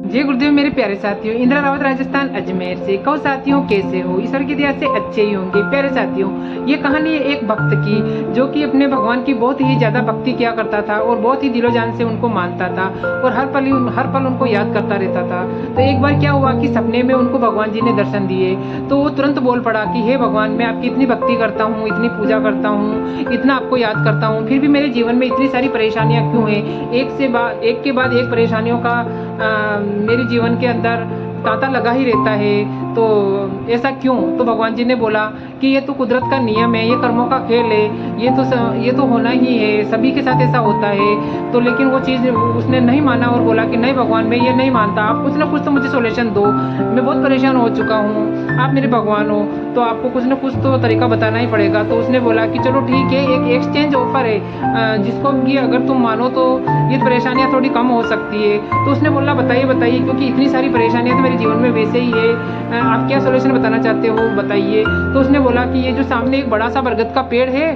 जय गुरुदेव मेरे प्यारे साथियों, इंदिरा रावत राजस्थान अजमेर से। कहो साथियों कैसे हो? ईश्वर की दया से अच्छे ही होंगे। प्यारे साथियों, ये कहानी है एक भक्त की जो कि अपने भगवान की बहुत ही ज्यादा भक्ति किया करता था और बहुत ही दिलो जान से उनको मानता था और हर पल उनको याद करता रहता था। तो एक बार क्या हुआ कि सपने में उनको भगवान जी ने दर्शन दिए, तो वो तुरंत बोल पड़ा कि हे भगवान, मैं आपकी इतनी भक्ति करता हूँ, इतनी पूजा करता हूँ, इतना आपको याद करता हूँ, फिर भी मेरे जीवन में इतनी सारी परेशानियां क्यों हैं? एक के बाद एक परेशानियों का मेरे जीवन के अंदर तांता लगा ही रहता है, तो ऐसा क्यों? तो भगवान जी ने बोला कि ये तो कुदरत का नियम है, ये कर्मों का खेल है, ये तो होना ही है, सभी के साथ ऐसा होता है। तो लेकिन वो चीज़ उसने नहीं माना और बोला कि नहीं भगवान, मैं ये नहीं मानता, आप कुछ ना कुछ तो मुझे सोल्यूशन दो, मैं बहुत परेशान हो चुका हूँ, आप मेरे भगवान हो, तो आपको कुछ ना कुछ तो तरीका बताना ही पड़ेगा। तो उसने बोला कि चलो ठीक है, एक एक्सचेंज ऑफर है जिसको कि अगर तुम मानो तो ये परेशानियाँ थोड़ी कम हो सकती है। तो उसने बोला बताइए बताइए, क्योंकि इतनी सारी परेशानियाँ तो मेरे जीवन में वैसे ही है, आप क्या सोल्यूशन बताना चाहते हो बताइए। तो उसने बोला कि ये जो सामने एक बड़ा सा बरगद का पेड़ है,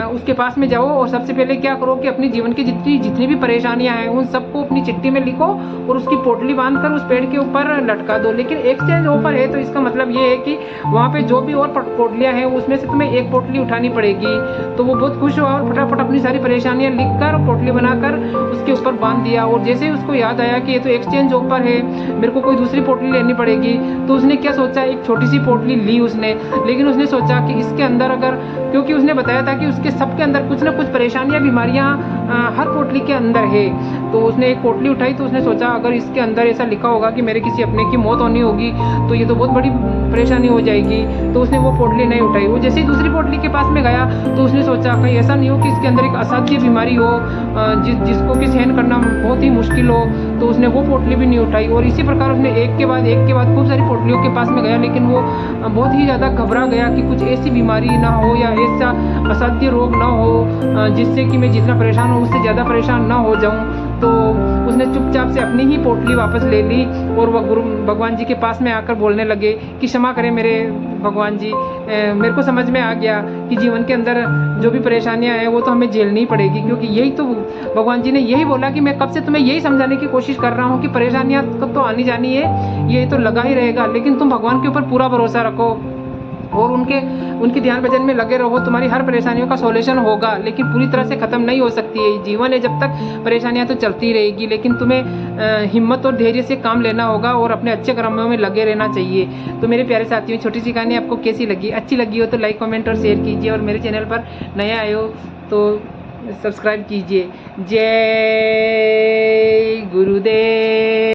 उसके पास में जाओ और सबसे पहले क्या करो कि अपनी जीवन की जितनी भी परेशानियां हैं उन सबको अपनी चिट्ठी में लिखो और उसकी पोटली बांधकर उस पेड़ के ऊपर लटका दो। लेकिन एक्सचेंज ऑफर है, तो इसका मतलब ये है कि वहाँ पे जो भी और पोटलियां हैं उसमें से तुम्हें एक पोटली उठानी पड़ेगी। तो वो बहुत खुश हुआ और फटाफट अपनी सारी परेशानियां लिखकर पोटली बनाकर उसके ऊपर बांध दिया। और जैसे ही उसको याद आया कि ये तो एक्सचेंज ऑफर है, मेरे को कोई दूसरी पोटली लेनी पड़ेगी, तो उसने क्या सोचा, एक छोटी सी पोटली ली उसने। लेकिन उसने सोचा कि इसके अंदर अगर, क्योंकि उसने बताया था कि उसके सबके अंदर कुछ ना कुछ परेशानियां बीमारियां हर पोटली के अंदर है। तो उसने एक पोटली उठाई, तो उसने सोचा अगर इसके अंदर ऐसा लिखा होगा कि मेरे किसी अपने की मौत होनी होगी तो ये तो बहुत बड़ी परेशानी हो जाएगी। तो उसने वो पोटली नहीं उठाई। वो जैसे ही दूसरी पोटली के पास में गया तो उसने सोचा कहीं ऐसा नहीं हो कि इसके अंदर एक असाध्य बीमारी हो जिसको कि सहन करना बहुत ही मुश्किल हो। तो उसने वो पोटली भी नहीं उठाई। और इसी प्रकार उसने एक के बाद खूब सारी पोटलियों के पास में गया, लेकिन वो बहुत ही ज़्यादा घबरा गया कि कुछ ऐसी बीमारी ना हो या ऐसा असाध्य रोग ना हो जिससे कि मैं जितना परेशान हूँ उससे ज़्यादा परेशान ना हो जाऊँ। तो उसने चुपचाप से अपनी ही पोटली वापस ले ली और वह भगवान जी के पास में आकर बोलने लगे कि क्षमा करें मेरे भगवान जी, मेरे को समझ में आ गया कि जीवन के अंदर जो भी परेशानियां हैं वो तो हमें झेलनी ही पड़ेगी। क्योंकि यही तो भगवान जी ने यही बोला कि मैं कब से तुम्हें यही समझाने की कोशिश कर रहा हूँ कि परेशानियां तो आनी जानी है, ये तो लगा ही रहेगा, लेकिन तुम भगवान के ऊपर पूरा भरोसा रखो और उनके ध्यान भजन में लगे रहो, तुम्हारी हर परेशानियों का सॉल्यूशन होगा। लेकिन पूरी तरह से ख़त्म नहीं हो सकती है, जीवन है जब तक परेशानियां तो चलती रहेगी। लेकिन तुम्हें हिम्मत और धैर्य से काम लेना होगा और अपने अच्छे कर्मों में लगे रहना चाहिए। तो मेरे प्यारे साथियों, छोटी सी कहानी आपको कैसी लगी? अच्छी लगी हो तो लाइक कमेंट और शेयर कीजिए, और मेरे चैनल पर नया आए हो तो सब्सक्राइब कीजिए। जय गुरुदेव।